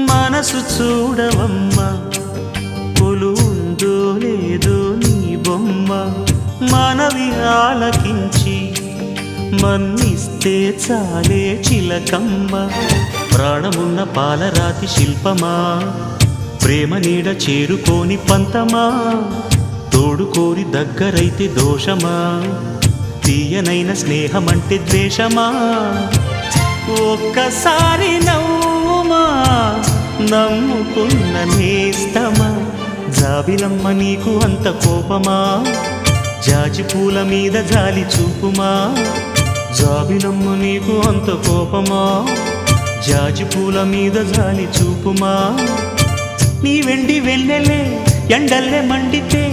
మనసు చూడవమ్మా కొలువుందో లేదో నీ బొమ్మ మనవి ఆలకించి మన్నిస్తే చాలే చిలకమ్మ ప్రాణమున్న పాలరాతి శిల్పమా ప్రేమ నీడ చేరుకోని పంతమా తోడుకోరి దగ్గరైతే దోషమా తీయనైన స్నేహమంటే ద్వేషమా ఒక్కసారి నవ్వుమా నమ్ముకున్న నేస్తమా జాబిలమ్మ నీకు అంత కోపమా జాజి పూల మీద జాలి చూపుమా జాబిలమ్మ నీకు అంత కోపమా జాజి పూల మీద జాలి చూపుమా నీ వెండి వెళ్ళలే ఎండల్లే మండితే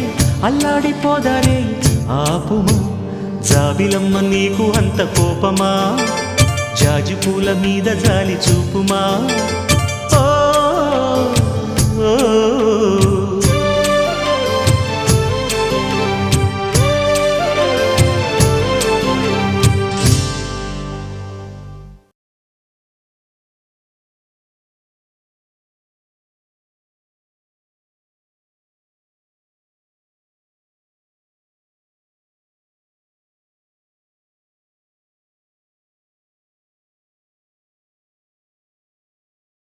అల్లాడిపోదారే ఆపుమా జాబిలమ్మ నీకు అంత కోపమా జాజి పూల మీద జాలి చూపుమా